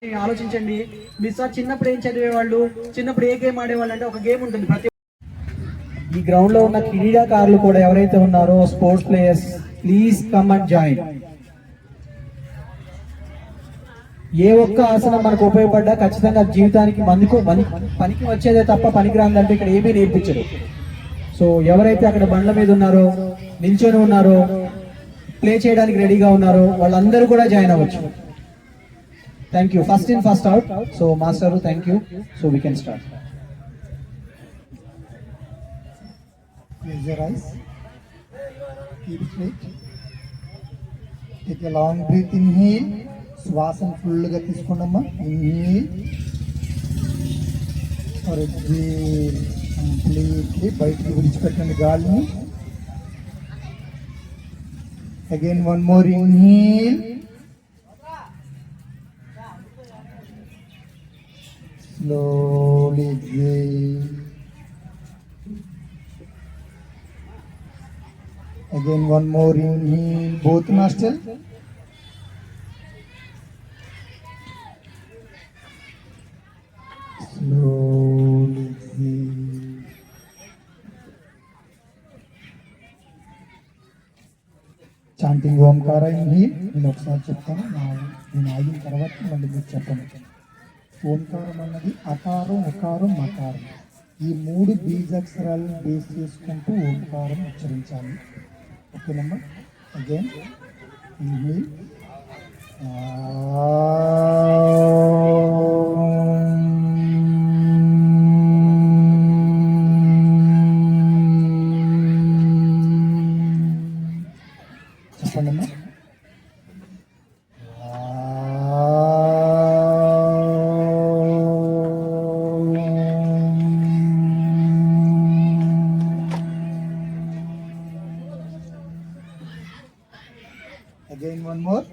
ఆలోచించండి. మీ సార్ చిన్నప్పుడు ఏం చదివేవాళ్ళు, చిన్నప్పుడు ఏ గేమ్ ఆడేవాళ్ళు అంటే ఒక గేమ్ ఉంటుంది. ప్రతి ఈ గ్రౌండ్ లో ఉన్న క్రీడాకారులు కూడా ఎవరైతే ఉన్నారో sports players, please come and join. ఏ ఒక్క ఆసనం మనకు ఉపయోగపడ్డా ఖచ్చితంగా జీవితానికి పనికి వచ్చేదే తప్ప పనికిరాందంటే ఇక్కడ ఏమీ నేర్పించరు. సో ఎవరైతే అక్కడ బండ్ల మీద ఉన్నారో, నిల్చొని ఉన్నారో, ప్లే చేయడానికి రెడీగా ఉన్నారో వాళ్ళందరూ కూడా జాయిన్ అవ్వచ్చు. Thank you. First in, first out. So, Master, thank you. So, we can start. Close your eyes. Keep straight. Take a long breath. Inhale. Swasan full ga teeskondamma. Inhale. Or exhale. Completely. Bayatiki vidichipettandi galini. Again, one more inhale. Slowly exhale. Again, one more inhale, both nostrils. Slowly exhale. Chanting Omkara inhale. నేను ఒకసారి చెప్తాను, నేను ఆగిన తర్వాత మళ్ళీ మీరు చెప్పండి. ఓంకారం అన్నది అకారం, ఉకారం, మకారం. ఈ మూడు బీజాక్షరాలను బేస్ చేసుకుంటూ ఓంకారం ఉచ్చరించాలి. ఓకేనమ్మా? Again inhale. చెప్పండమ్మా. Again, one more.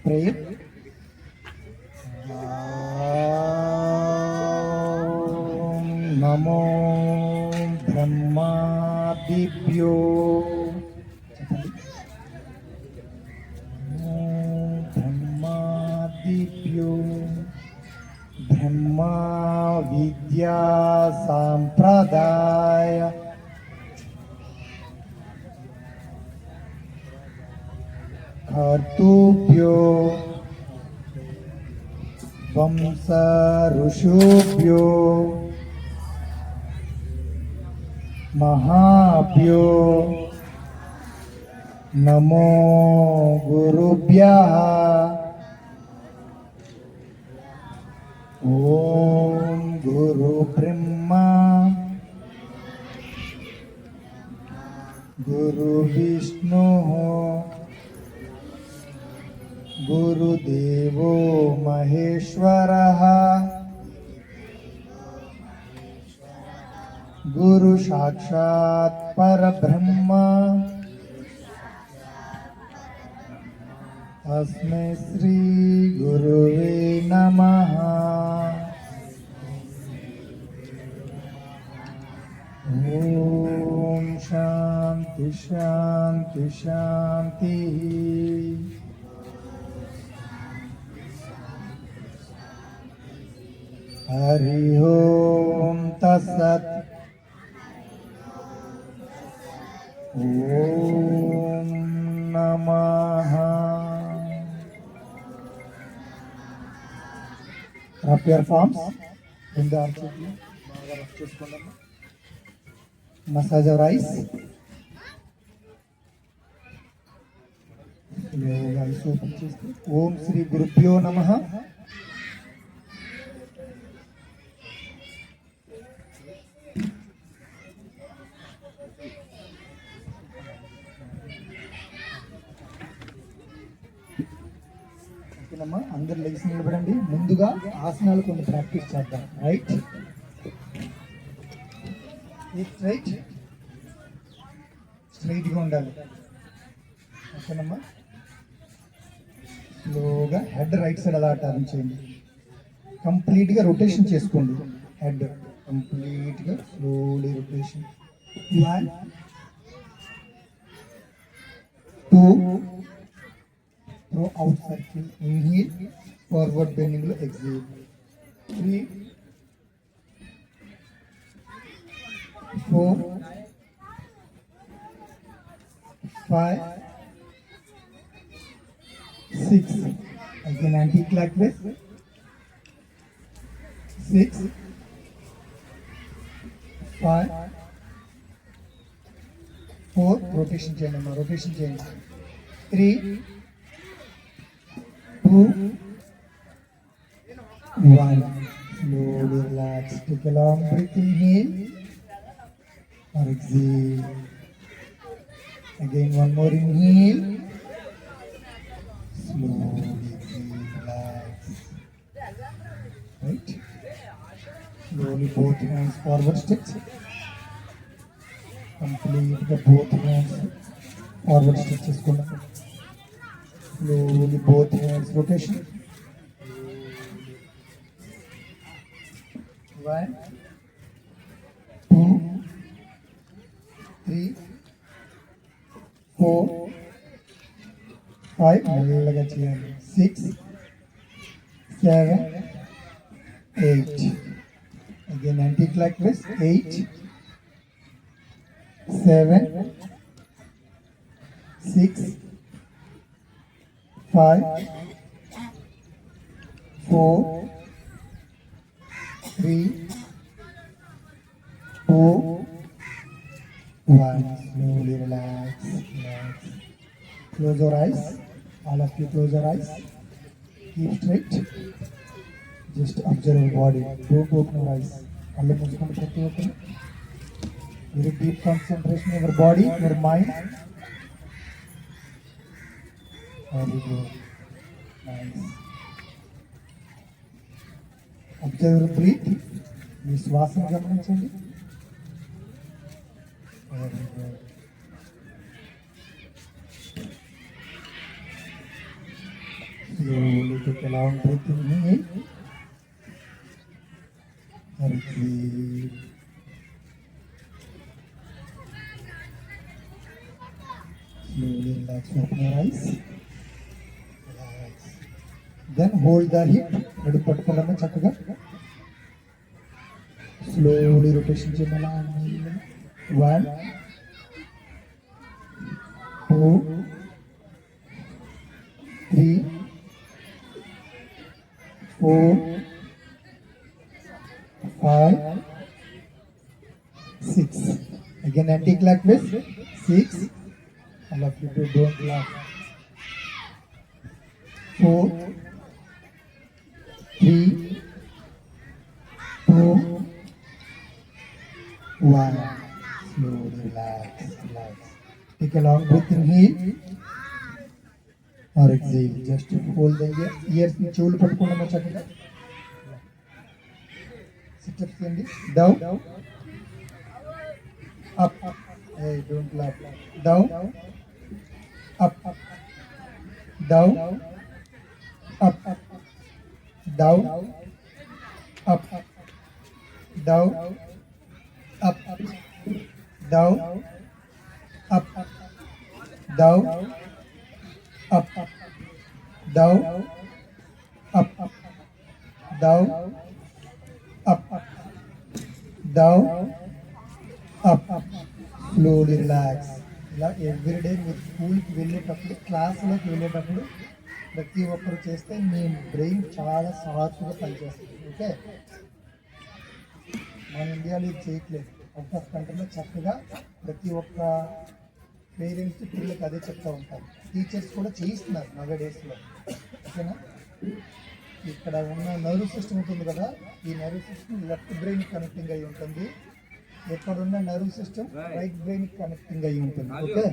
Prayer. Namo Brahmadibhyo. ब्रह्मा विद्या संप्रदाय कर्तुभ्यो वंश ऋषिभ्यो महाभ्यो नमो गुरुभ्यः. ओम गुरु ब्रह्मा गुरु विष्णु गुरुदेवो महेश्वरः गुरु साक्षात् परब्रह्म तस्मै श्री गुरुवे नमः. ओम शांति शांति शांति. हरि ओम तत्सत्. ओम नमः. Up your palms in the arch of you. Massage your eyes. Eyes open chesti. Om Shri Gurubhyo Namaha. అందరు లెగ్స్ నిలబడండి. ముందుగా ఆసనాలు కొన్ని ప్రాక్టీస్ చేద్దాం. రైట్ రైట్ స్ట్రైట్గా ఉండాలి. ఓకేనమ్మా? స్లోగా హెడ్ రైట్ సైడ్ అలా టర్న్ చేయండి. కంప్లీట్గా రొటేషన్ చేసుకోండి. హెడ్ కంప్లీట్గా slowly rotation. 1 2 throw out circle, inhale forward bending లో ఎక్సేల్. 3 4 5 6. Again anti-clockwise. 6 5 4. Rotation చేయండి అమ్మా, rotation చేయండి. 3 2 1. Slowly relax. Take a long breath. Inhale or exhale. Again one more inhale. Slowly exhale. Relax. Right. Slowly both hands forward stretch. Complete the both hands forward stretches. Slowly both hands rotation. 1 2 3 4 5. మెల్లగా చేయండి. 6 7 8. Again anti-clockwise. 8 7 6 5 4 3 2 1. Slowly relax. Close your eyes. All of you close your eyes. Keep straight. Just observe your body. Don't open your eyes. All of you open. Very deep concentration in your body, your mind. Very good. Nice. Observe your breath. మీ శ్వాసను గమనించండి. Very good. Slowly take a long breath in. Exhale. Slowly relax, open your eyes. Relax. Then hold the hip. Ready పట్టుకోవాలన్నా చక్కగా. Slowly rotation చేయాలా. 1 2 3 4 5 6. Again anti-clockwise. 6. All of you don't laugh. 4 3 2 1. Slowly relax. Take a long breath. Inhale or exhale. Just hold the ears. చెవులు పట్టుకోండి చక్కగా. Sit up చేయండి. Down. Up. Hey, don't laugh. Down. Up. Down. Up. Down. Up. Down. Up. Down. Up. Down. Up. Down. Up. Down. Up. Down. Up. Slowly relax. ఇలా everyday మీరు స్కూల్కి వెళ్ళేటప్పుడు, క్లాసులోకి వెళ్ళేటప్పుడు ప్రతి ఒక్కరు చేస్తే మీ బ్రెయిన్ చాలా షార్ప్గా పనిచేస్తుంది. ఓకే, మన ఇండియాలో ఇది చేయట్లేదు. అవుట్ ఆఫ్ కంట్రీలో చక్కగా ప్రతి ఒక్క పేరెంట్స్ పిల్లలకి అదే చెప్తూ ఉంటారు. టీచర్స్ కూడా చేయిస్తున్నారు నవ డేస్లో. ఓకేనా, ఇక్కడ ఉన్న నర్వ్ సిస్టమ్ ఉంటుంది కదా, ఈ nerve system left brain connecting అయి ఉంటుంది. ఎక్కడున్న nerve system right brain connecting అయి ఉంటుంది. ఓకే,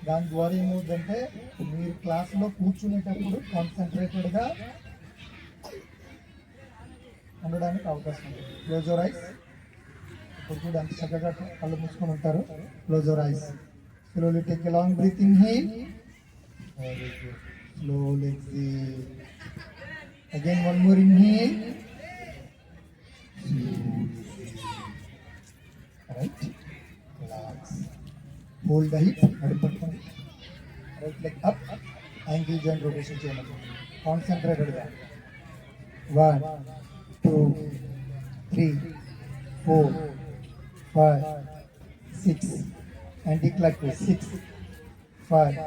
దాని ద్వారా ఏమవుతుందంటే మీరు క్లాస్లో కూర్చునేటప్పుడు కాన్సన్ట్రేటెడ్గా ఉండడానికి అవకాశం ఉంటుంది. Close your eyes. ఇప్పుడు కూడా అంత చక్కగా కళ్ళు మూసుకొని ఉంటారు. Close your eyes. Slowly take a long breath. Inhale. Slowly exhale. Again, one more inhale. Slowly exhale. Right? Relax. Hold the hip. Right leg up. Ankle joint rotation cheyalım. Concentrated గా. 1, 2, 3, 4, 5, 6. Anti-clockwise. 6, 5,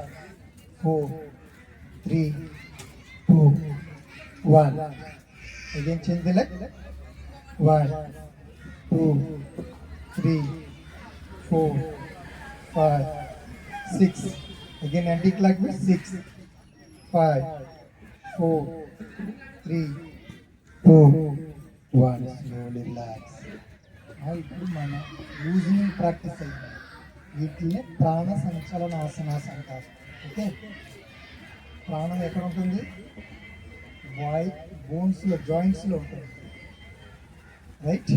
4, 3, 2, 1. Again change the leg. 1, 2, 3, 4, 5, 6. Again anti-clockwise. 6, 5, 4, 3, 2, 1. Slowly relax. ఇప్పుడు మన losing practice అయింది. వీటిని ప్రాణ సంచలన ఆసనాస్ అంటారు. Okay, ప్రాణం ఎక్కడ ఉంటుంది? బోన్స్లో, జాయింట్స్లో ఉంటుంది. రైట్,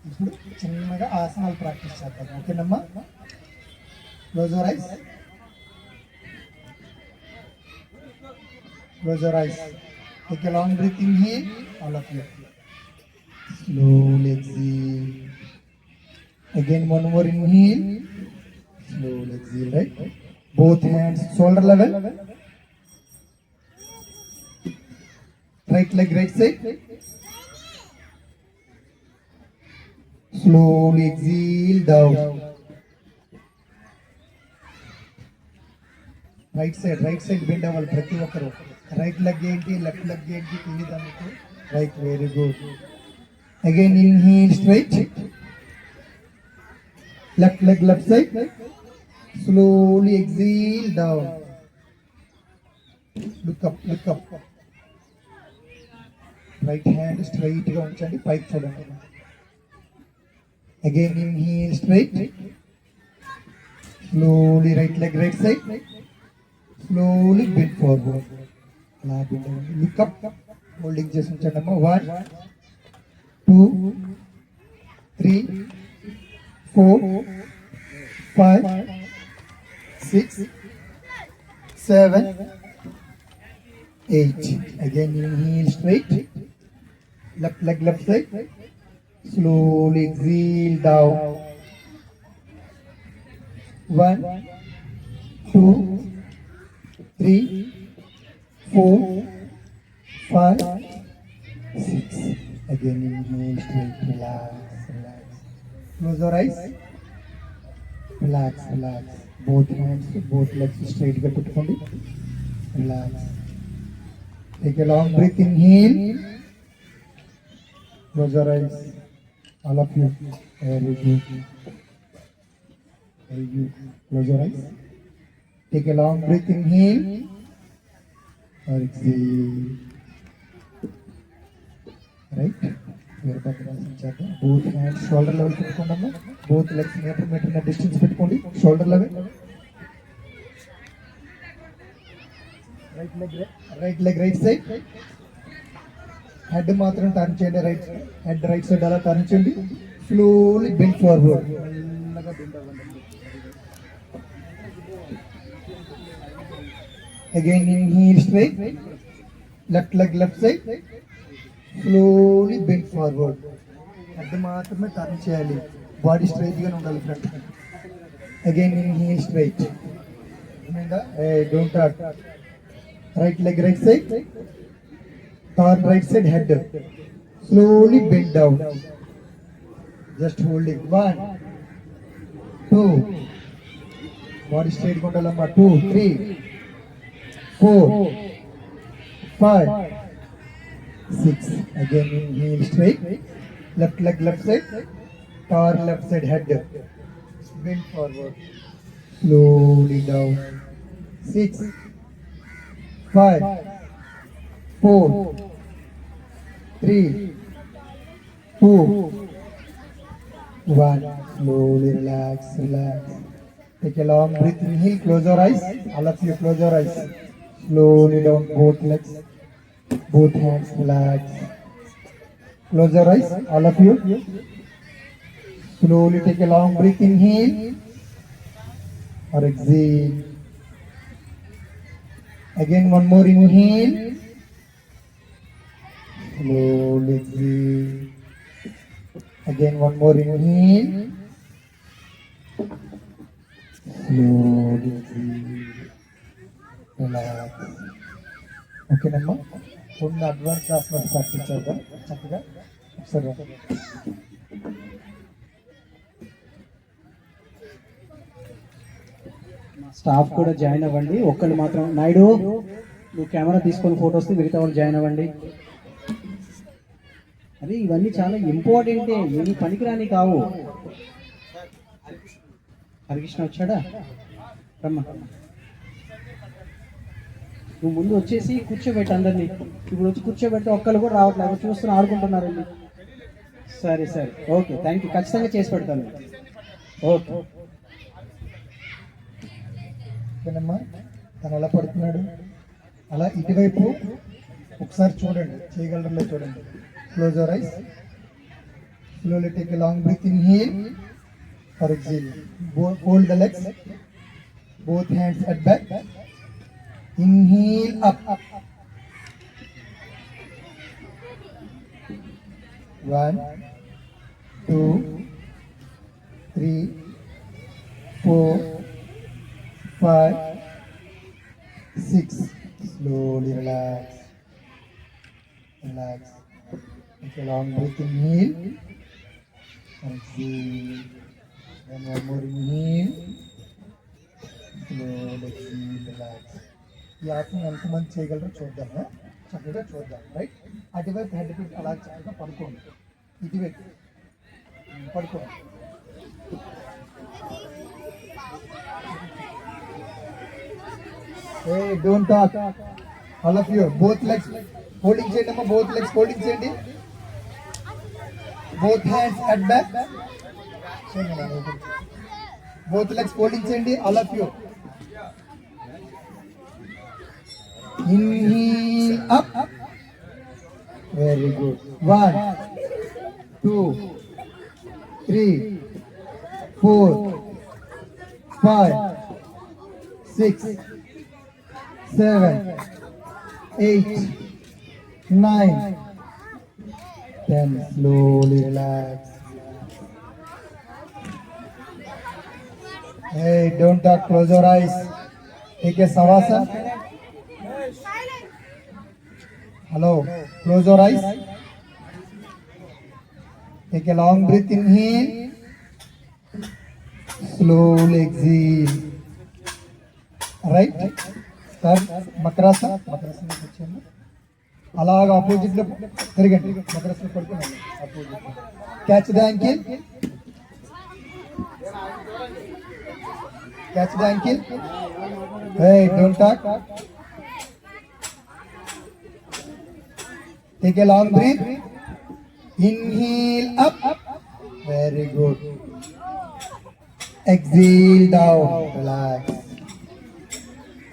ఇప్పుడు చిన్నగా ఆసనాలు ప్రాక్టీస్ చేద్దాం. ఓకేనమ్మా? Close your ice. Close your eyes. Take a long breath in here, all of you. Slowly exhale. Again, one more inhale. Slowly exhale, right? Both hands, shoulder level. Right leg, right side. Slowly exhale down. Right side bend అవ్వాలి ప్రతి ఒక్కరు. Right leg ఏంటి, left leg ఏంటి తెలియదు. Right, very good. Again inhale straight. Left leg left side. Slowly exhale down. Look up. Right hand straight గా ఉంచండి, పైకి చూడండి. Again inhale straight. Slowly right leg right side. Slowly bend forward. Look up. Holding just unchadamma. 1, 2, 3, 4, 5, 6, 7, 8. Again inhale straight. Left leg left side. Slowly exhale down. 1, 2, 3, 4, 5, 6. Again inhale straight. Relax. Close your eyes. Relax. Both hands, both legs straight ga pettukondi. Relax. Take a long breath. Inhale. Close your eyes. All of you. Very good. Close your eyes. Take a long breath. Inhale or exhale. Right? Both hands shoulder level పెట్టుకోండి. Both legs meter distance పెట్టుకోండి. Shoulder level. Right leg right side. Head మాత్రం turn చేయండి. Write head right side అలా turn చేయండి. Slowly bend forward. మెల్లగా bend అవ్వండి. Again inhale straight. Left leg left side. Slowly bend forward. Head మాత్రమే turn చేయాలి. Body straight గా ఉండాలి front. Again inhale straight. Don't talk. Right leg right side. Turn right side head. Slowly bend down. Just holding. 1, 2. Body straight గా ఉండాలమ్మా. 2, 3, 4, 5, 6. Again inhale straight. Left leg left side. Turn left side head. Bend forward. Slowly down. 6, 5, 4, 3, 2, 1. Slowly relax. Take a long breath. Inhale. Close your eyes. All of you close your eyes. Slowly down both legs, both hands. Relax. Close your eyes. All of you. Slowly take a long breath. Inhale or exhale. Again, one more inhale. Slowly exhale. Again, one more inhale. Slowly exhale. Relax. Okay, Namma. కొన్ని advance class వరకు practice చేద్దాం చక్కగా. ఒకసారి staff కూడా join అవ్వండి. ఒక్కళ్ళు మాత్రం నాయుడు నువ్వు కెమెరా తీసుకొని ఫోటోస్ మిగతా వాళ్ళు జాయిన్ అవ్వండి. అదే ఇవన్నీ చాలా ఇంపార్టెంటే, ఏమి పనికిరాని కావు. హరికృష్ణ వచ్చాడా? రమ్మా. నువ్వు ముందు వచ్చేసి కూర్చోబెట్టి అందరినీ. ఇప్పుడు వచ్చి కూర్చోబెడితే ఒక్కళ్ళు కూడా రావట్లేదు, చూస్తున్నా ఆడుకుంటున్నారండి. సరే సరే, ఓకే, థ్యాంక్ యూ. ఖచ్చితంగా చేసి పెడతాను. ఓకే. ఓకేనమ్మా, తను ఎలా పడుతున్నాడు అలా ఇటువైపు ఒకసారి చూడండి, చేయగలరో చూడండి. Close your eyes. Slowly take a long breath. Inhale or exhale. Hold the legs, both hands at back. Inhale up. 1, 2, 3, 4, 5, 6. Slowly relax. Relax. Take a long breath. Inhale. Exhale. Then one more inhale. Slowly exhale. Relax. ఈ ఆసనం ఎంతమంది చేయగలరో చూద్దాము, చక్కగా చూద్దాం. Right, అటువైపు head పెట్టి అలా చక్కగా పడుకోండి. ఇటువైపు పడుకోండి. ఏ don't talk, all of you. Both legs holding చేయండి అమ్మా, బోత్ లెగ్స్ హోల్డింగ్ చేయండి. Both hands at back. Both legs holding చేయండి, all of you. Inhale up. Very good. 1, 2, 3, 4, 5, 6, 7, 8, 9, 10. Slowly relax. Hey, don't talk. Close your eyes. Take a savasana. Hello, close your eyes. Take a long breath. Inhale. Slowly exhale. Right? Start Makrasana. Makrasana కూర్చోండి. అలాగా opposite లో తిరగండి. Makrasana పడుకోండి. Opposite. Catch the ankle. Catch the ankle. Hey, don't talk. Take a long breath. Inhale up. Very good. Exhale down. Relax.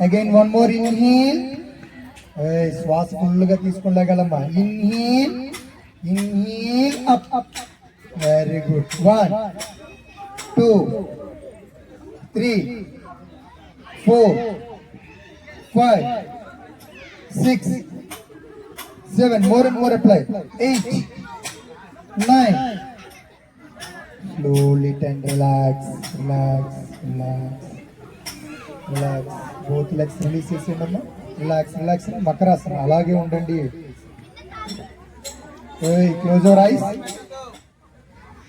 Again, one more inhale. Hey, శ్వాస ఫుల్గా తీసుకుండగలమ్మా. Inhale. Inhale up. Very good. 1, 2, 3, 4, 5, 6, 7. More and more apply. 8, 9. Slowly 10. Relax. Relax. Relax. Relax. Both legs release చేసేయండి. Relax. Relax. Makrasana. అలాగే ఉండండి. Hey, close your eyes.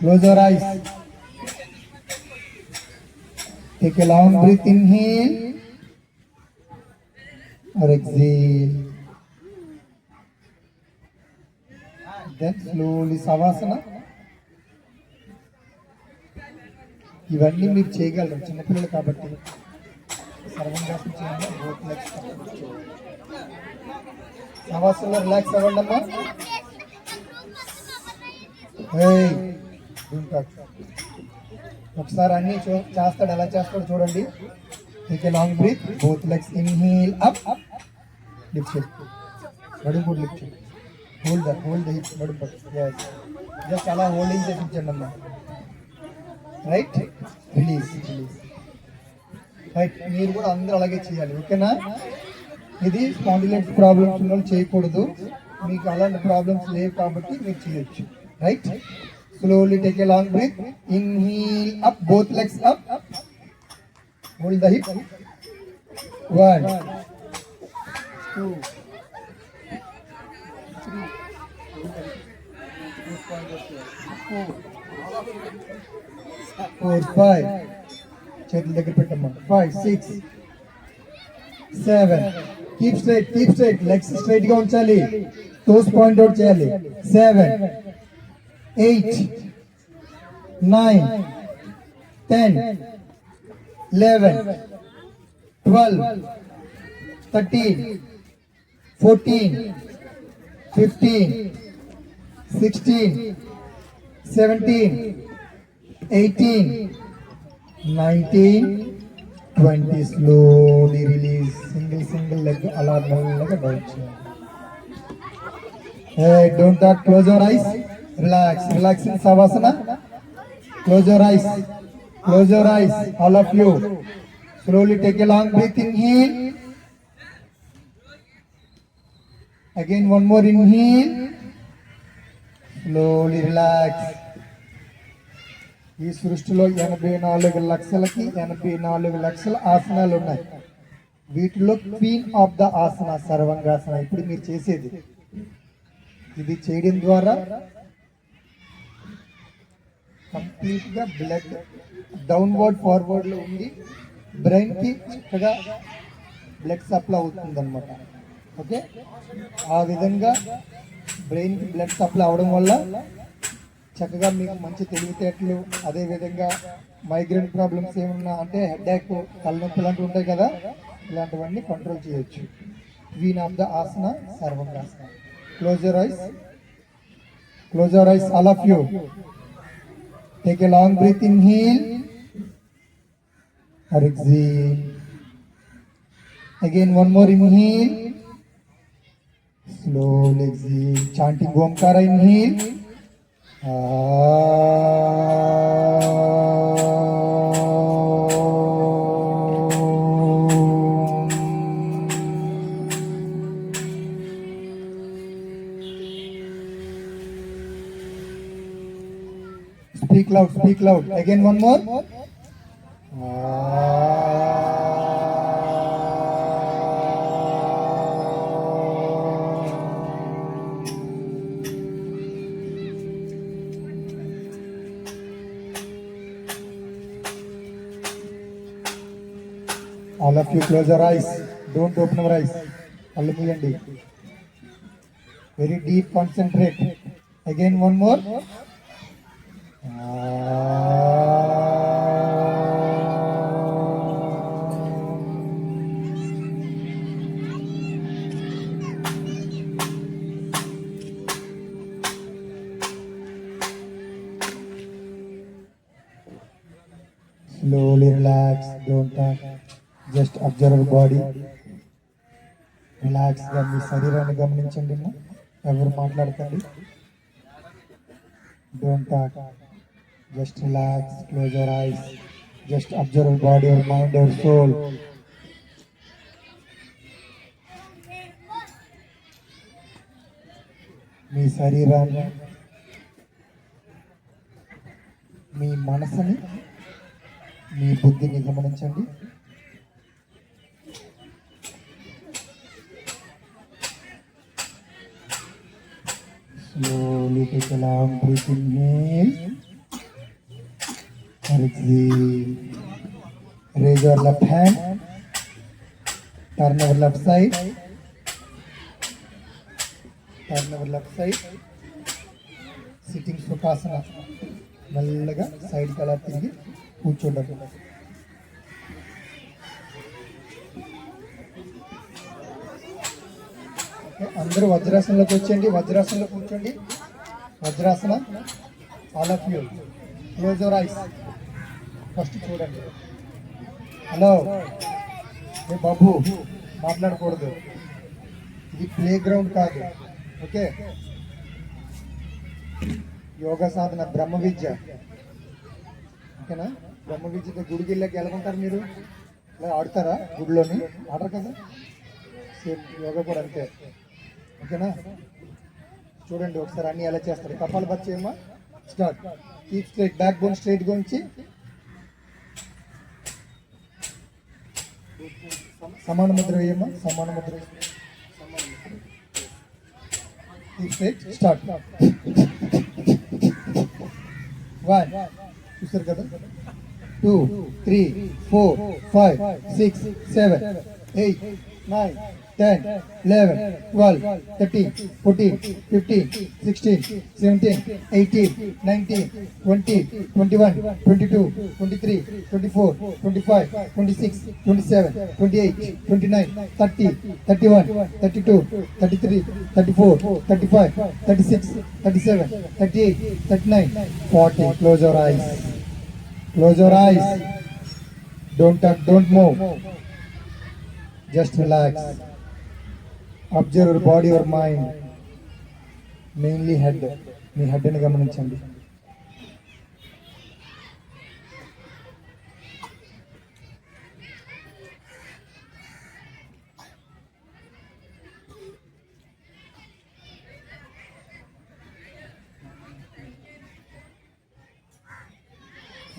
Close your eyes. Take a long breath. Inhale or exhale. Then slowly savasana. ఇవన్నీ మీరు చేయగలరు, చిన్నపిల్లలు కాబట్టి. సర్వంగాసన చేయండి. Both legs savasana. Relax అవ్వండి అమ్మా. ఒకసారి అన్ని చేస్తాడు, ఎలా చేస్తాడు చూడండి. Take a long breath. Both legs. Inhale up. Lift చేయండి. నడుము కూడా లిఫ్ట్ చేయండి. Hold the hips. నడుము జస్ట్ అలా హోల్డింగ్ చేసి ఉంచండి అమ్మా. Right, release. రైట్, మీరు కూడా అందరూ అలాగే చేయాలి. ఓకేనా? ఇది స్పాండిలైటిస్ ప్రాబ్లమ్స్ ఉన్న వాళ్ళు చేయకూడదు. మీకు అలాంటి ప్రాబ్లమ్స్ లేవు కాబట్టి మీరు చేయొచ్చు. Right, slowly take a long breath. Inhale up, both legs up, hold the hip. 1 2 3 4 5 చేతుల దగ్గర పెట్టమ్మా. 5 6 7 కీప్ స్ట్రైట్ లెగ్స్ స్ట్రైట్ గా ఉంచాలి, టోస్ పాయింట్ అవుట్ చేయాలి. 7 8 9 10 11 12 13 14 15 16 17 18 19 20. slowly release. single leg అలా మెల్లగా డౌన్ చేయాలి. Hey, don't talk, close your eyes, relax in savasana. Close your eyes, all of you. Slowly take a long breath. Inhale. Again, one more inhale. Slowly relax. ఈ సృష్టిలో 84 లక్షలకి 84 లక్షల ఆసనాలు ఉన్నాయి. వీటిలో క్వీన్ ఆఫ్ ద ఆసన సర్వంగాసన ఇప్పుడు మీరు చేసేది. ఇది చేయడం ద్వారా కంప్లీట్ గా బ్లడ్ డౌన్వర్డ్ ఫార్వర్డ్ లో ఉండి బ్రెయిన్ కి చక్కగా బ్లడ్ సప్లై అవుతుంది అనమాట. ఓకే, ఆ విధంగా బ్రెయిన్ కి బ్లడ్ సప్లై అవడం వల్ల చక్కగా మీకు మంచి తెలివితేటలు, అదేవిధంగా మైగ్రేన్ ప్రాబ్లమ్స్ ఏమన్నా అంటే హెడ్ఏక్, తలనొప్పి లాంటివి ఉంటాయి కదా, ఇలాంటివన్నీ కంట్రోల్ చేయొచ్చు. Queen of the asana Sarvangasana. Close your eyes, all of you. Take a long breath. Inhale, exhale. Again, one more inhale. Slowly exhale. Chanting Omkara. Inhale. Speak loud. Again, one more. All of you close your eyes. Don't open your eyes. Kallu muyandi. Very deep concentrate. Again, one more. Slowly relax. Don't talk. Just observe body. Relax గా మీ శరీరాన్ని గమనించండి. ఎవరు మాట్లాడకండి. Don't talk. Just relax. Close your eyes. Just observe body, your mind, your soul. మీ శరీరాన్ని, మీ మనసుని, మీ బుద్ధిని గమనించండి. Slowly take a long breath. Inhale. Exhale. Raise your left hand. Turn over left side. Sitting Sukhasana. మెల్లగా side కలా తిరిగి కూర్చోండి. అందరూ వజ్రాసనంలోకి వచ్చేయండి. వజ్రాసనంలో కూర్చోండి. Vajrasana. All of you close your ice. First చూడండి. హలో ఏ బాబు, మాట్లాడకూడదు. ఇది ప్లే గ్రౌండ్ కాదు. ఓకే, యోగా సాధన, బ్రహ్మ విద్య. ఓకేనా? బ్రహ్మ విద్య గుడికి వెళ్ళాక ఎలాగుంటారు మీరు? ఇలా ఆడుతారా? గుడిలోని ఆడరు కదా. సేమ్ యోగా కూడా అంతే. ఓకేనా? చూడండి ఒకసారి అన్ని ఎలా చేస్తారు. కపాలభాతి చేయమ్మా. Start. Keep straight, back bone straight గా ఉంచి సమాన ముద్ర వేయమ్మా. సమాన ముద్ర. Keep straight. స్టార్ట్. 1 చూసారు కదా, 2 3 4 5 6 7 8 9 10 11 12 13 14 15 16 17 18 19 20 21 22 23 24 25 26 27 28 29 30 31 32 33 34 35 36 37 38 39 40. Close your eyes. Close your eyes. Don't touch, don't move. Just relax. Observe your body, your mind. Mainly head. Me head ని గమనించండి.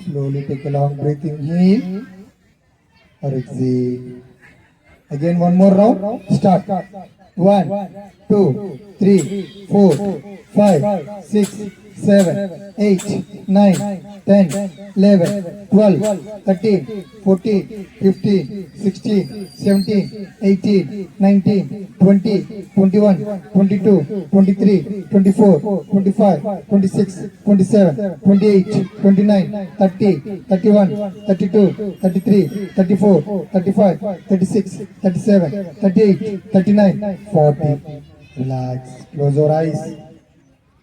Slowly take a long breath. Inhale or exhale. Again one more round. Start. 1 2 3 4 5 6 7 8 9 10 11 12 13 14 15 16 17 18 19 20 21 22 23 24 25 26 27 28 29 30 31 32 33 34 35 36 37 38 39 40. Relax. Close your eyes.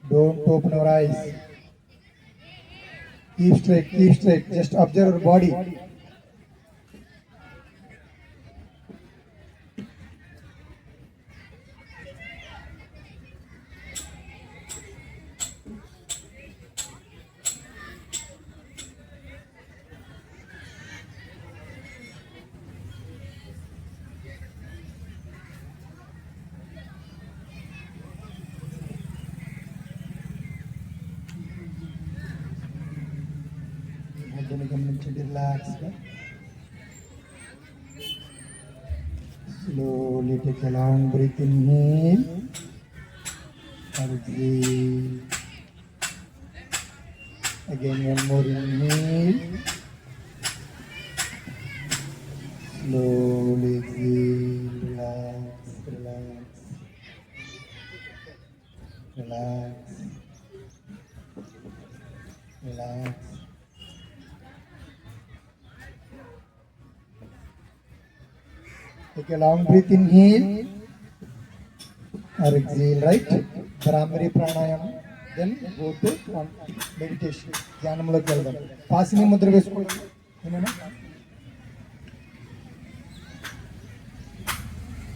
Don't open your eyes. Keep straight, keep straight. Just observe your body. Relax. Slowly take a long breath. Inhale. Exhale. Again one more inhale. Slowly exhale. Relax. Relax. Relax. Relax. Take a long breath. Inhale or exhale, right? Brahmari pranayama. Then go to meditation. ధ్యానంలోకి వెళ్దాం. Pacini Mudra వేసుకోండి. ఏమైనా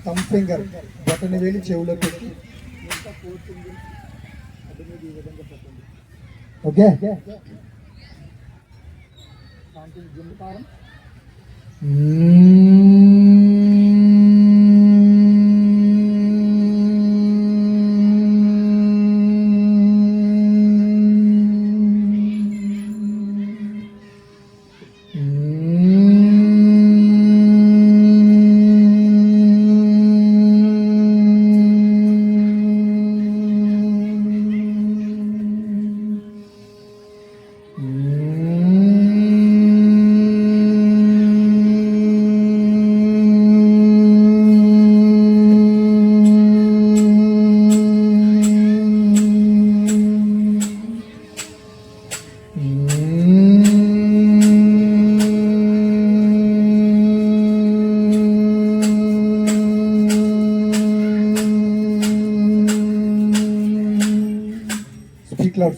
thumb finger బొటన వేలి చెవులో పెట్టి okay.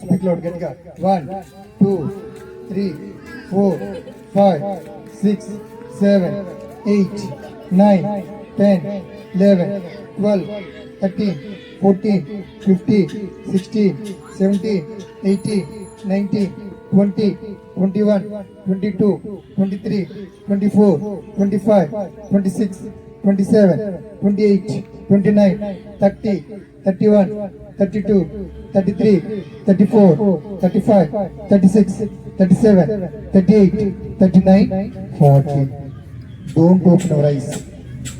Speak loud, get it. 1 2 3 4 5 6 7 8 9 10 11 12 13 14 15 16 17 18 19 20 21 22 23 24 25 26 27 28, 29, 30, 31, 32, 33, 34, 35, 36, 37, 38, 39, 40. Don't open your eyes.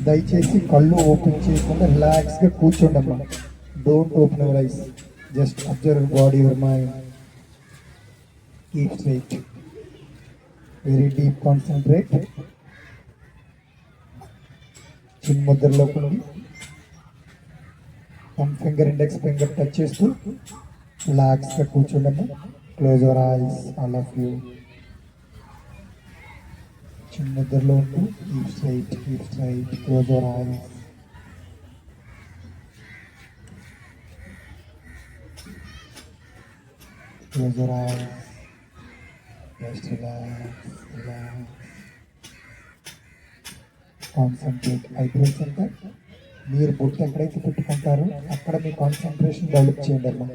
దయచేసి కళ్ళు ఓపెన్ చేయకుండా రిలాక్స్గా కూర్చోండమ్మా. Don't open your eyes. Just observe body, your mind. Keep straight. Very deep concentrate. చిన్న ముద్రలో ఉండి thumb finger, index finger touch చేస్తూ రిలాక్స్గా కూర్చోండమ్మా. Close your eyes, all of you. చిన్న ముద్రలో ఉంటూ keep straight, keep straight. Close your eyes. Close your eyes. Just relax, relax. Concentrate. Eyebrows అంటే మీరు బొట్టు ఎక్కడైతే పెట్టుకుంటారో అక్కడ మీ కాన్సన్ట్రేషన్ డెవలప్ చేయండి అమ్మా.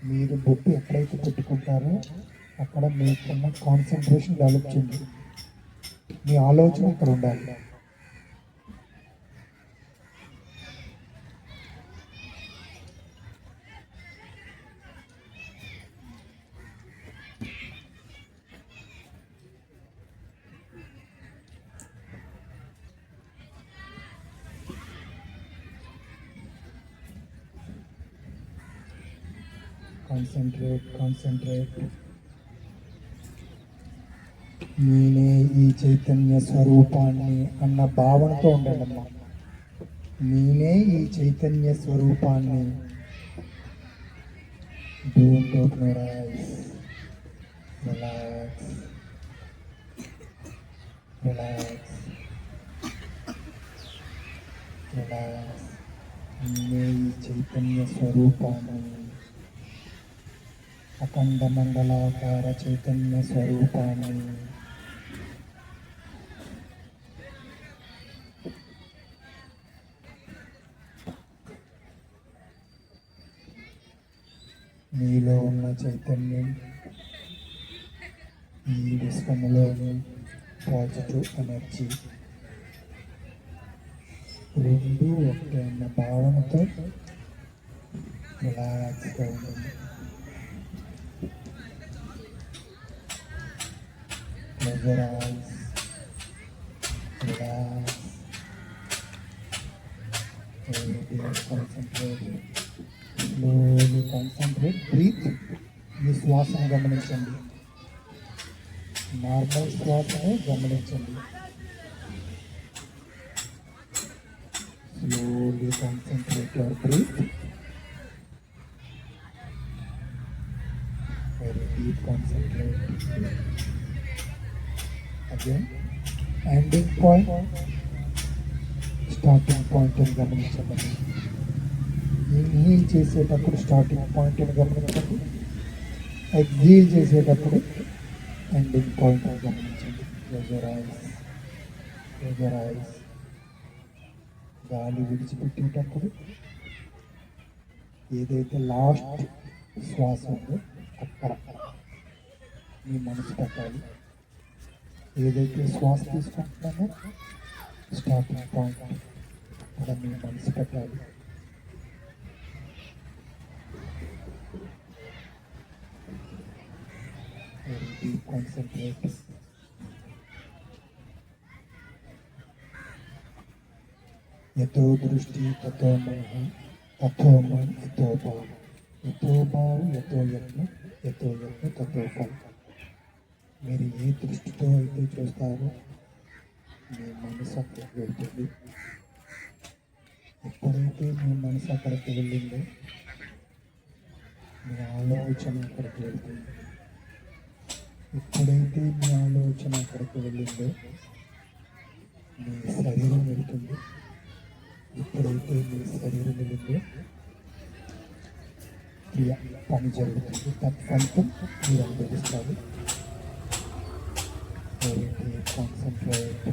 మీరు బొట్టు ఎక్కడైతే పెట్టుకుంటారో అక్కడ మీకున్న కాన్సన్ట్రేషన్ డెవలప్ చేయండి. మీ ఆలోచన ఇక్కడ ఉండాలి. Concentrate, concentrate. నేనే ఈ చైతన్య స్వరూపాన్ని అన్న భావనతో ఉండండమ్మా. నేనే ఈ చైతన్య స్వరూపాన్ని. Don't open your ice. Relax, relax, relax. నేనే ఈ చైతన్య స్వరూపాన్ని. అఖండ మండలాకార చైతన్య స్వరూపాన్ని. మీలో ఉన్న చైతన్యం ఈ విశ్వములోని పాజిటివ్ ఎనర్జీ రెండు ఒకటే అన్న భావనతో రిలాక్స్గా ఉంటుంది. Close your eyes. Relax. Concentrate. Slowly concentrate. Breathe. ఈ శ్వాసను గమనించండి. నార్మల్ శ్వాసను గమనించండి. Slowly concentrate your breath. Very deep concentrate. Again, ending point, starting point అని గమనించండి. ఇన్హేల్ చేసేటప్పుడు స్టార్టింగ్ పాయింట్ అని గమనించండి. ఎక్సేల్ చేసేటప్పుడు ఎండింగ్ పాయింట్ అని గమనించండి. Close your eyes, close your ice. గాలి విడిచిపెట్టేటప్పుడు ఏదైతే లాస్ట్ శ్వాస ఉందో అక్కడ మీ మనసు పెట్టాలి. ఏదైతే శ్వాస తీసుకుంటున్నామో స్టార్టింగ్ పాయింట్ అక్కడ మీ మనసు పెట్టాలి. Deep concentrate. యతో దృష్టి తతో మోహ తథో మన్ యతో భావ. యతో భావ యతో యత్న, యతో యత్న తతో ఫలం. మీరు ఏ దృష్టితో అయితే చూస్తారో మీ మనసు అక్కడికి వెళ్తుంది. ఎప్పుడైతే మీ మనసు అక్కడికి వెళ్ళిందో మీ ఆలోచన అక్కడికి వెళ్తుంది. ఎప్పుడైతే మీ ఆలోచన అక్కడికి వెళ్ళిందో మీ శరీరం వెళ్తుంది. ఎప్పుడైతే మీ శరీరం వెళ్ళిందో క్రియ పని జరుగుతుంది. తత్ఫలితం మీరు అనుభవిస్తారు. Concentrate.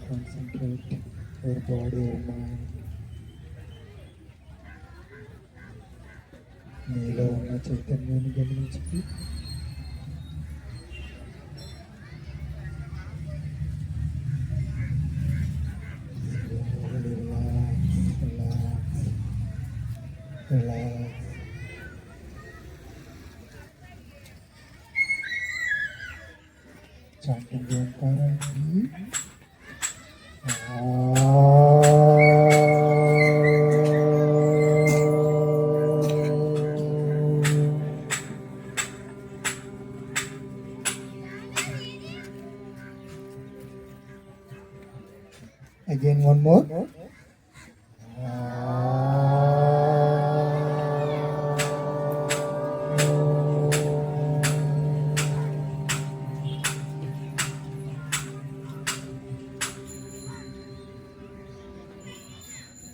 Concentrate. your body or mind. నీలో ఉన్న చైతన్యాన్ని గమనించి relax. Chanting the Omkara. Again, one more.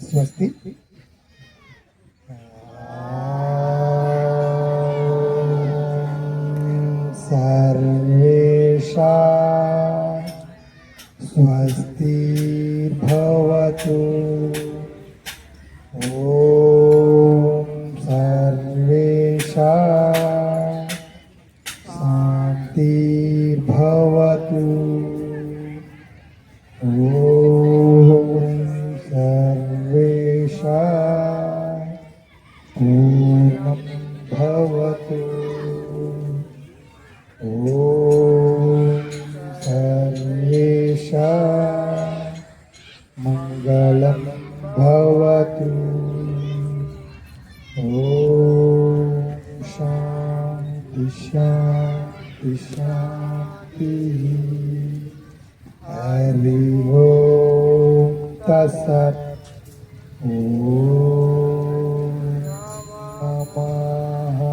Swasti. Sarvesha swasti bhavatu. Om Sarvesha Shanti bhavatu. Om Sarvesha Purnam bhavatu. Om Sarvesha Mangalam bhavatu. Om Shanti Shanti Shanti. Hari Om Tassat. Om Namaha.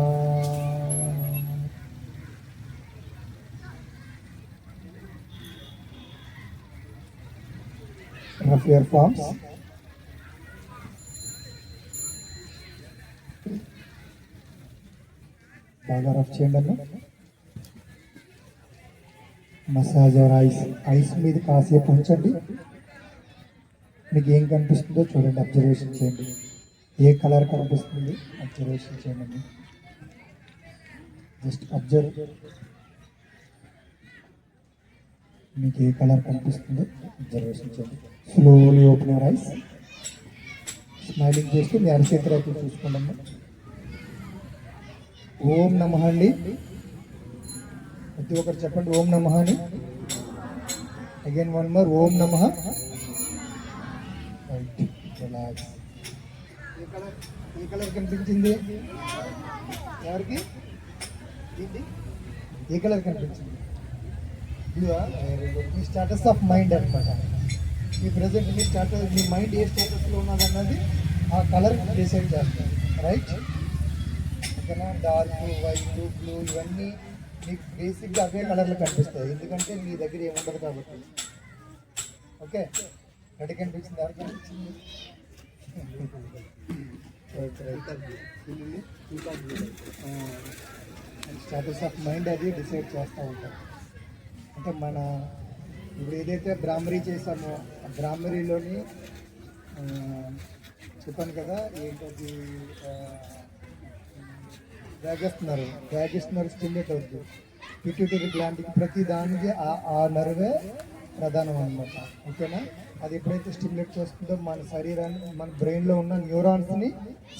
Rough your palms. బాగా rough చేయండి అన్న. Massage R Is మీద కాసేపు ఉంచండి. మీకు ఏం కనిపిస్తుందో చూడండి, అబ్జర్వేషన్ చేయండి. ఏ కలర్ కనిపిస్తుంది అబ్జర్వేషన్ చేయండి. Just observe. మీకు ఏ కలర్ కనిపిస్తుందో అబ్జర్వేషన్ చేయండి. Slowly open your ice. Smiling చేస్తూ మీ అరచేతి రేఖలు చూసుకోండి. ఓం నమః అండి. ప్రతి ఒక్కరు చెప్పండి ఓం నమః అని. అగైన్ వన్ మోర్ ఓం నమః. రిలాక్స్. ఏ కలర్ కనిపించింది ఎవరికి? ఏ కలర్ కనిపించింది? Blue. Very good. Me status of mind అనమాట. మీ ప్రజెంట్ మీ స్టేటస్, మీ మైండ్ ఏ స్టేటస్లో ఉన్నదన్నది ఆ కలర్ డిసైడ్ చేస్తుంది. రైట్? ఓకేనా? డార్క్, వైట్, బ్లూ ఇవన్నీ మీకు బేసిక్గా అవే కలర్లు కనిపిస్తాయి, ఎందుకంటే మీ దగ్గర ఏముండదు కాబట్టి. ఓకే, రెడ్ కనిపించింది. ఎవరికి కనిపించింది? స్టేటస్ ఆఫ్ మైండ్ అది డిసైడ్ చేస్తూ ఉంటాం. అంటే మన ఇప్పుడు ఏదైతే బ్రాహ్మరీ చేసామో ఆ బ్రాహ్మరీలోని చెప్పాను కదా, ఏంటది వ్యాగిస్తున్నారు స్టిమ్యులేట్ అవుతుంది. పిట్యూటరీ గ్లాండ్కి ప్రతి దానికి ఆ నర్వే ప్రధానం అనమాట. ఓకేనా? అది ఎప్పుడైతే స్టిమ్యులేట్ చేస్తుందో మన శరీరాన్ని, మన బ్రెయిన్లో ఉన్న న్యూరాన్స్ని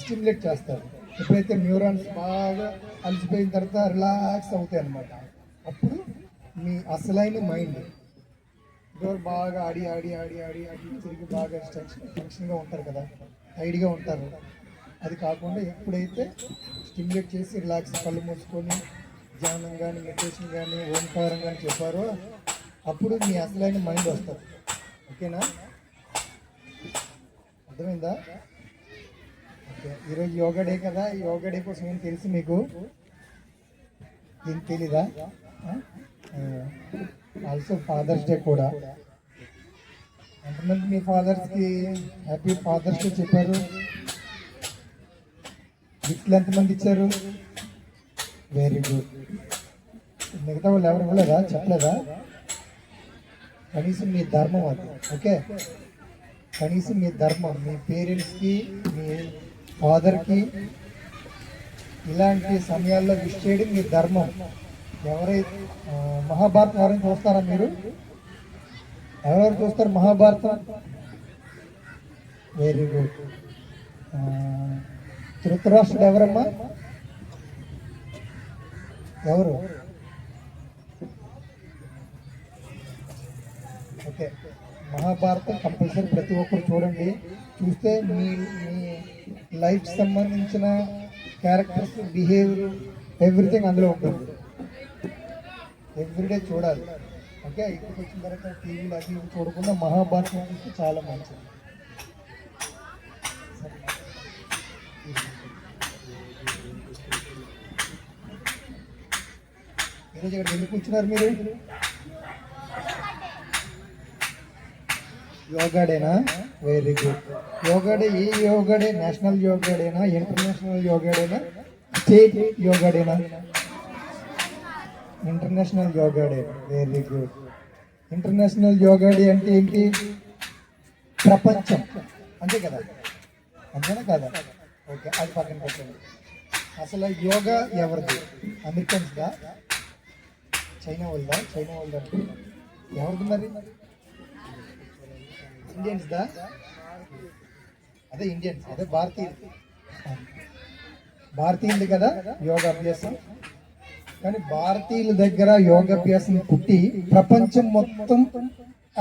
స్టిమ్యులేట్ చేస్తారు. ఎప్పుడైతే న్యూరాన్స్ బాగా అలసిపోయిన తర్వాత రిలాక్స్ అవుతాయి అన్నమాట. అప్పుడు మీ అసలైన మైండ్ డోర్ బాగా ఆడి ఆడి ఆడి ఆడి అటు తిరిగి బాగా టెన్షన్గా ఉంటారు కదా, టైడ్గా ఉంటారు. అది కాకుండా ఎప్పుడైతే స్టిమ్యులేట్ చేసి రిలాక్స్ కళ్ళు మూసుకొని ధ్యానం కానీ మెడిటేషన్ కానీ ఓంకారం కానీ చెప్పారో అప్పుడు మీ అసలైన మైండ్ వస్తుంది. ఓకేనా? అర్థమైందా? ఓకే, ఈరోజు యోగా డే కదా. యోగా డే కోసం ఏం తెలుసు మీకు? ఏం తెలీదా? ఆల్సో ఫాదర్స్ డే కూడా. ఎంతమంది మీ ఫాదర్స్కి హ్యాపీ ఫాదర్స్ డే చెప్పారు? గిఫ్ట్లు ఎంతమంది ఇచ్చారు? Very good. మిగతా వాళ్ళు ఎవరు ఇవ్వలేదా? చెప్పలేదా? కనీసం మీ ధర్మం అది. ఓకే, కనీసం మీ ధర్మం, మీ పేరెంట్స్కి, మీ ఫాదర్కి ఇలాంటి సమయాల్లో విష్ చేయడం మీ ధర్మం. ఎవరైతే మహాభారతం ఎవరైనా చూస్తారా మీరు? ఎవరెవరు చూస్తారు మహాభారతం? Very good. ధృతరాష్ట్రుడు ఎవరమ్మా? ఎవరు? ఓకే, మహాభారతం కంపల్సరీ ప్రతి ఒక్కరు చూడండి. చూస్తే మీ మీ లైఫ్ సంబంధించిన క్యారెక్టర్స్, బిహేవియర్, ఎవ్రీథింగ్ అందులో ఉంటుంది. ఎవ్రీడే చూడాలి. ఓకే, ఇంటికి వచ్చిన తర్వాత టీవీలు అవి ఇవి చూడకుండా మహాభారతం చూస్తే చాలా మంచిది. ఈరోజు ఇక్కడ ఎందుకు కూర్చున్నారు మీరు? యోగా డేనా? Very good. యోగా డే ఏ యోగా డే? నేషనల్ యోగా డేనా, ఇంటర్నేషనల్ యోగా డేనా, స్టేట్ యోగా డేనా? International yoga day. Very good. International yoga day అంటే ఏంటి? ప్రపంచం, అంతే కదా? అంతేనా కదా? ఓకే, అది పక్కన పెట్టండి. అసలు యోగా ఎవరిది? అమెరికన్స్దా, చైనా వాళ్ళదా? చైనా వాళ్ళదా? ఎవరిది మరి? ఇండియన్స్దా? అదే ఇండియన్స్, అదే భారతీయులు. భారతీయులు కదా యోగాభ్యాసం. కానీ భారతీయుల దగ్గర యోగాభ్యాసం పుట్టి ప్రపంచం మొత్తం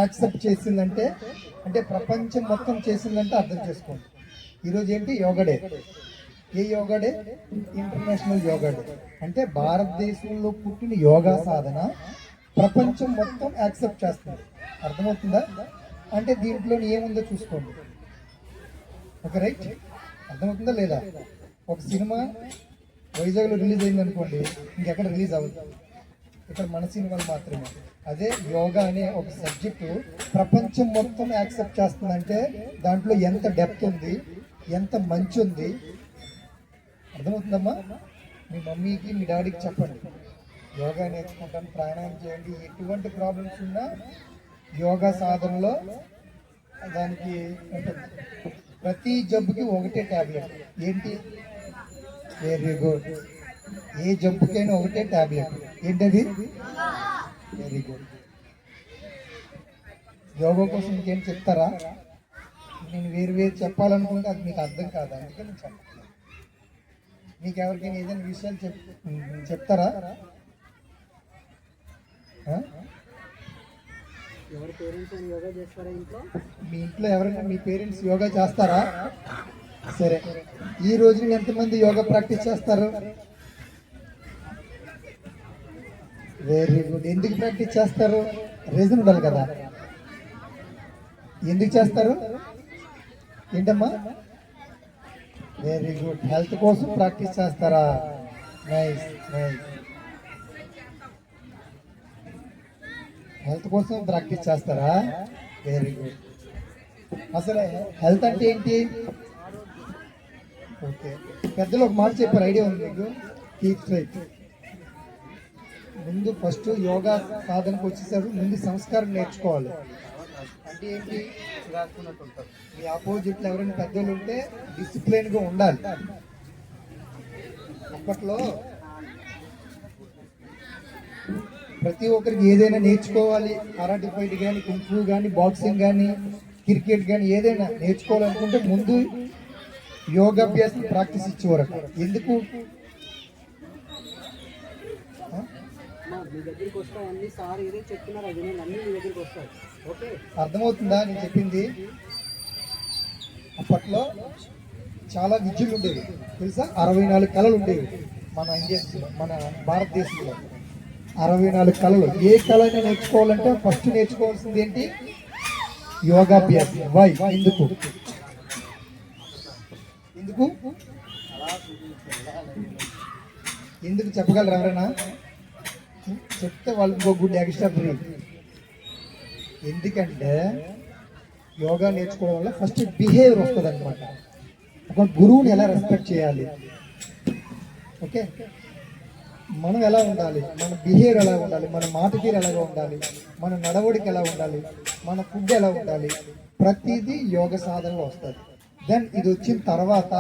యాక్సెప్ట్ చేసిందంటే, అంటే ప్రపంచం మొత్తం చేసిందంటే అర్థం చేసుకోండి. ఈరోజు ఏంటి? Yoga day. ఏ yoga day? International yoga day. అంటే భారతదేశంలో పుట్టిన యోగా సాధన ప్రపంచం మొత్తం యాక్సెప్ట్ చేస్తుంది. అర్థమవుతుందా? అంటే దీంట్లో ఏముందో చూసుకోండి. Okay, right? అర్థమవుతుందా లేదా? ఒక సినిమా వైజాగ్లో రిలీజ్ అయింది అనుకోండి, ఇంకెక్కడ రిలీజ్ అవ్వదు, ఇక్కడ మన సినిమాలు మాత్రమే. అదే యోగా అనే ఒక సబ్జెక్టు ప్రపంచం మొత్తం యాక్సెప్ట్ చేస్తుందంటే దాంట్లో ఎంత డెప్త్ ఉంది, ఎంత మంచి ఉంది. అర్థమవుతుందమ్మా? మీ మమ్మీకి, మీ డాడీకి చెప్పండి, యోగా నేర్చుకుంటాను, ప్రాణాయామం చేయండి. ఎటువంటి ప్రాబ్లమ్స్ ఉన్నా యోగా సాధనలో దానికి ఉంటుంది. ప్రతి జబ్బుకి ఒకటే ట్యాబ్లెట్. ఏంటి? Very good. ఏ జబ్బుకైనా ఒకటే ట్యాబ్లెట్. ఏంటది? Very good. యోగా కోసం ఇంకేం చెప్తారా? నేను వేరు వేరు చెప్పాలనుకుంటే అది మీకు అర్థం కాదు, అందుకే నేను చెప్తాను. మీకు ఎవరికైనా ఏదైనా విషయాలు చెప్తారా? ఎవరి పేరెంట్స్ యోగా చేస్తారా ఇంట్లో? మీ ఇంట్లో ఎవరైనా మీ పేరెంట్స్ యోగా చేస్తారా? సరే, ఈ రోజు ఎంతమంది యోగా ప్రాక్టీస్ చేస్తారు? Very good. ఎందుకు ప్రాక్టీస్ చేస్తారు? రీజన్ ఉండాలి కదా. ఎందుకు చేస్తారు? ఏంటమ్మా? Very good. హెల్త్ కోసం ప్రాక్టీస్ చేస్తారా? Nice nice. హెల్త్ కోసం ప్రాక్టీస్ చేస్తారా? Very good. అసలు హెల్త్ అంటే ఏంటి? ఓకే, పెద్దలు ఒక మాట చెప్పారు, ఐడియా ఉంది మీకు? Keep straight. ముందు ఫస్ట్ యోగా సాధనకు వచ్చేసరికి ముందు సంస్కారం నేర్చుకోవాలి. అంటే ఏంటి? మీ ఆపోజిట్లో ఎవరైనా పెద్దలు ఉంటే డిసిప్లిన్గా ఉండాలి. అప్పట్లో ప్రతి ఒక్కరికి ఏదైనా నేర్చుకోవాలి, కరాటే ఫైట్ కానీ, కుంఫు కానీ, బాక్సింగ్ కానీ, క్రికెట్ కానీ ఏదైనా నేర్చుకోవాలనుకుంటే ముందు యోగాభ్యాసం ప్రాక్టీస్ ఇచ్చేవారట. ఎందుకు? మీ దగ్గరికి వస్తాయి అన్ని, సార్ ఏదైతే చెప్తున్నారు అది నేను అన్ని మీ దగ్గరికి వస్తాయి. ఓకే, అర్థమవుతుందా నేను చెప్పింది? అప్పట్లో చాలా విద్యలు ఉండేవి తెలుసా? 64 కళలు ఉండేవి మన ఇండియన్స్లో, మన భారతదేశంలో 64 కళలు. ఏ కళైనా నేర్చుకోవాలంటే ఫస్ట్ నేర్చుకోవాల్సింది ఏంటి? యోగాభ్యాసం. వై? ఎందుకు? ఎందుకు ఎందుకు చెప్పగలరు ఎవరైనా? చెప్తే వాళ్ళకి ఇంకో గుడ్ ఎక్స్ట్రా ఫ్రీ. ఎందుకంటే యోగా నేర్చుకోవడం వల్ల ఫస్ట్ బిహేవియర్ వస్తుంది అనమాట. ఒక గురువుని ఎలా రెస్పెక్ట్ చేయాలి. ఓకే, మనం ఎలా ఉండాలి, మన బిహేవియర్ ఎలా ఉండాలి, మన మాట తీరు ఎలాగా ఉండాలి, మన నడవడికి ఎలా ఉండాలి, మన ఫుడ్ ఎలా ఉండాలి, ప్రతిదీ యోగ సాధనలో వస్తుంది. దెన్ ఇది వచ్చిన తర్వాత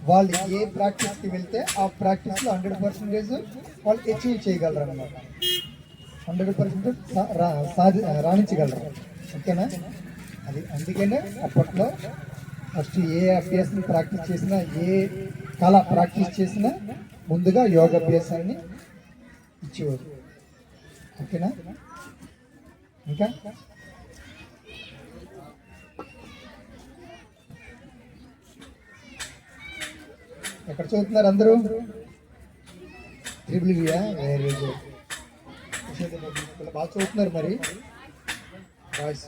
వాళ్ళు ఏ ప్రాక్టీస్కి వెళ్తే ఆ ప్రాక్టీస్లో 100% వాళ్ళు అచీవ్ చేయగలరు అన్నమాట. 100% రాణించగలరు. ఓకేనా? అది అందుకనే అప్పట్లో ఫస్ట్ ఏ అభ్యాసం ప్రాక్టీస్ చేసినా, ఏ కళ ప్రాక్టీస్ చేసినా ముందుగా యోగాభ్యాసాన్ని ఇచ్చేవారు. ఓకేనా? ఇంకా ఎక్కడ చదువుతున్నారు అందరూ? త్రిబుల్వియా? Very good. బాగా చదువుతున్నారు మరి. బాయ్స్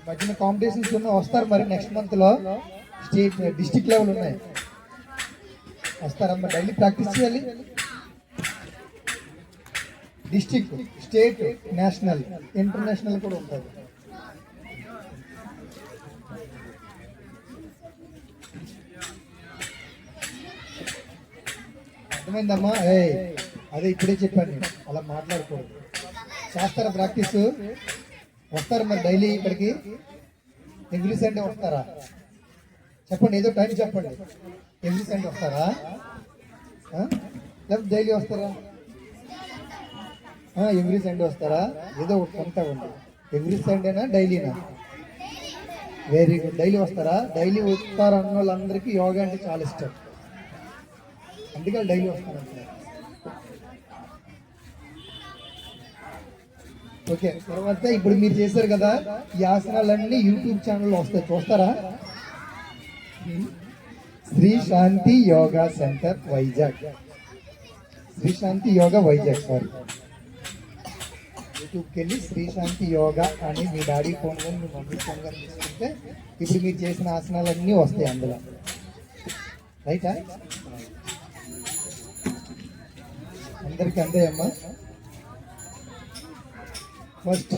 మధ్యన కాంపిటీషన్స్ వస్తారు మరి. నెక్స్ట్ మంత్లో స్టేట్ డిస్ట్రిక్ట్ లెవెల్ ఉన్నాయి, వస్తారమ్మా. డైలీ ప్రాక్టీస్ చేయాలి. డిస్ట్రిక్ట్, స్టేట్, నేషనల్, ఇంటర్నేషనల్ కూడా ఉంటుంది. అర్థమైందమ్మా? అదే ఇప్పుడే చెప్పాను నేను, అలా మాట్లాడకూడదు. చేస్తారా ప్రాక్టీస్? వస్తారా మరి డైలీ ఇక్కడికి? ఎవ్రీ సండే వస్తారా? చెప్పండి, ఏదో టైం చెప్పండి. ఎవ్రీ సండే వస్తారా లేకపోతే డైలీ వస్తారా? ఎవ్రీ సండే వస్తారా? ఏదో ఒకటి కొంత ఉంది. ఎవ్రీ సండేనా డైలీనా? Very good. డైలీ వస్తారా? డైలీ వస్తారు అన్న వాళ్ళందరికీ యోగా అంటే చాలా ఇష్టం, అందుకే డైలీ వస్తారంటున్నారు. ఓకే, తర్వాత ఇప్పుడు మీరు చేశారు కదా ఈ ఆసనాలన్నీ యూట్యూబ్ ఛానల్లో వస్తాయి, చూస్తారా? శ్రీ శాంతి యోగా సెంటర్ వైజాగ్, శ్రీ శాంతి యోగా వైజాగ్, సారీ. యూట్యూబ్కి వెళ్ళి శ్రీ శాంతి యోగా అని మీ డాడీ ఫోన్ కానీ మీ మమ్మీ ఫోన్ కానీ తీసుకుంటే ఇప్పుడు మీరు చేసిన ఆసనాలన్నీ వస్తాయి అందులో. రైటా? అందరికీ అందేయమ్మా. ఫస్ట్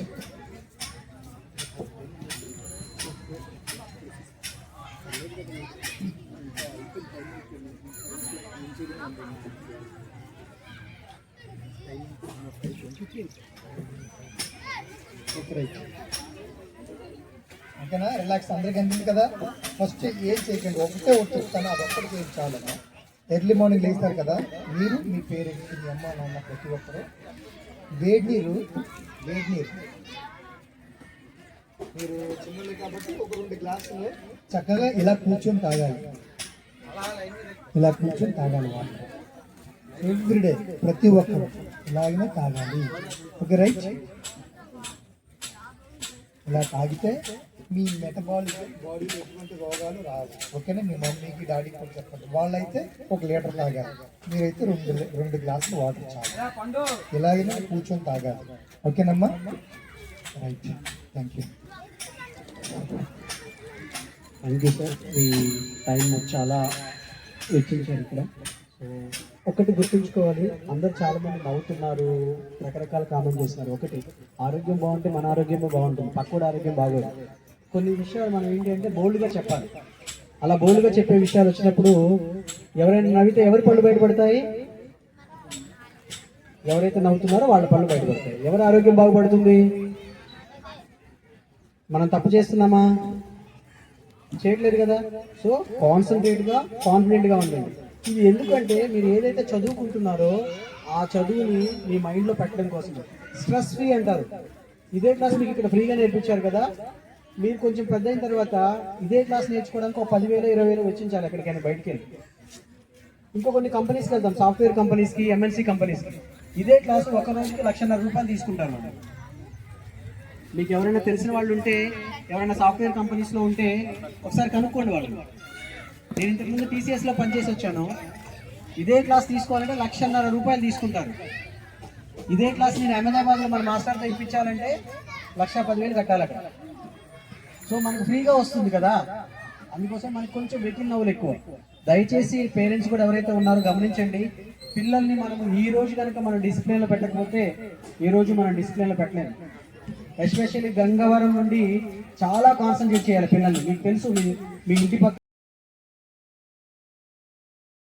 ఓకేనా? రిలాక్స్. అందరికి అందింది కదా? ఫస్ట్ ఏం చేయకండి, ఒకటే చెప్తాను, అది ఒక్కటి చేయండి చాలమ్మా. ఎర్లీ మార్నింగ్ లేస్తారు కదా మీరు, మీ పేరెంట్స్, మీ అమ్మ నాన్న ప్రతి ఒక్కరు వేడి నీరు మీరు చిన్నలే కాబట్టి ఒక 2 గ్లాసులు చక్కగా ఇలా కూర్చొని తాగాలి. ఇలా కూర్చొని తాగాలి వాటర్ ఎవ్రీడే, ప్రతి ఒక్కరు ఇలాగనే తాగాలి. Okay, right? ఇలా తాగితే మీ మెటబాలిక్ బాడీలో ఎటువంటి రోగాలు రావు. ఓకేనా? మీ మమ్మీకి డాడీకి కూడా చెప్పండి. వాళ్ళైతే 1 లీటర్ తాగాలి, మీరైతే 2 గ్లాసులు వాటర్ చాలు. ఇలాగనే కూర్చొని తాగాలి. ఓకేనమ్మా? Right, thank you. Thank you sir, me time చాలా వెచ్చించారు ఇక్కడ. సో ఒకటి గుర్తుంచుకోవాలి, అందరు చాలా మంది నవ్వుతున్నారు, రకరకాల కామెంట్ చేస్తున్నారు. ఒకటి, ఆరోగ్యం బాగుంటే మన ఆరోగ్యమే బాగుంటుంది, పక్కూడ ఆరోగ్యం బాగోదు. కొన్ని విషయాలు మనం ఏంటి అంటే బోల్డ్గా చెప్పాలి. అలా బోల్డ్గా చెప్పే విషయాలు వచ్చినప్పుడు ఎవరైనా నవ్వితే ఎవరి పళ్ళు బయటపడతాయి? ఎవరైతే నవ్వుతున్నారో వాళ్ళ పళ్ళు బయటపడతాయి. ఎవరి ఆరోగ్యం బాగుపడుతుంది? మనం తప్పు చేస్తున్నామా? చేయట్లేదు కదా. సో కాన్సన్ట్రేట్గా, కాన్ఫిడెంట్గా ఉండండి. ఇది ఎందుకంటే మీరు ఏదైతే చదువుకుంటున్నారో ఆ చదువుని మీ మైండ్లో పెట్టడం కోసం. స్ట్రెస్ ఫ్రీ అంటారు. ఇదే క్లాస్ మీకు ఇక్కడ ఫ్రీగా నేర్పించారు కదా, మీరు కొంచెం పెద్ద అయిన తర్వాత ఇదే క్లాస్ నేర్చుకోవడానికి ఒక 10,000 20,000 వెచ్చించాలి ఎక్కడికైనా బయటికి వెళ్ళి. ఇంకో కొన్ని కంపెనీస్కి వెళ్తాం, సాఫ్ట్వేర్ కంపెనీస్కి, ఎంఎన్సీ కంపెనీస్కి. ఇదే క్లాస్ ఒక రోజుకి 1,50,000 రూపాయలు తీసుకుంటారు మనం. మీకు ఎవరైనా తెలిసిన వాళ్ళు ఉంటే, ఎవరైనా సాఫ్ట్వేర్ కంపెనీస్లో ఉంటే ఒకసారి కనుక్కోండి వాళ్ళు. నేను ఇంతకుముందు టీసీఎస్లో పనిచేసి వచ్చాను. ఇదే క్లాస్ తీసుకోవాలంటే 1,50,000 రూపాయలు తీసుకుంటారు. ఇదే క్లాస్ నేను అహ్మదాబాద్లో మన మాస్టర్తో ఇప్పించాలంటే 1,10,000 కట్టాలట. సో మనకు ఫ్రీగా వస్తుంది కదా, అందుకోసం మనకు కొంచెం వెయిటింగ్ నవ్వులు ఎక్కువ. దయచేసి పేరెంట్స్ కూడా ఎవరైతే ఉన్నారో గమనించండి. పిల్లల్ని మనము ఈ రోజు కనుక మనం డిసిప్లిన్లో పెట్టకపోతే ఈ రోజు మనం డిసిప్లిన్లో పెట్టలేము. ఎస్పెషల్లీ గంగవరం నుండి చాలా కాన్సన్ట్రేట్ చేయాలి పిల్లల్ని. మీకు తెలుసు, మీ ఇంటి పక్కన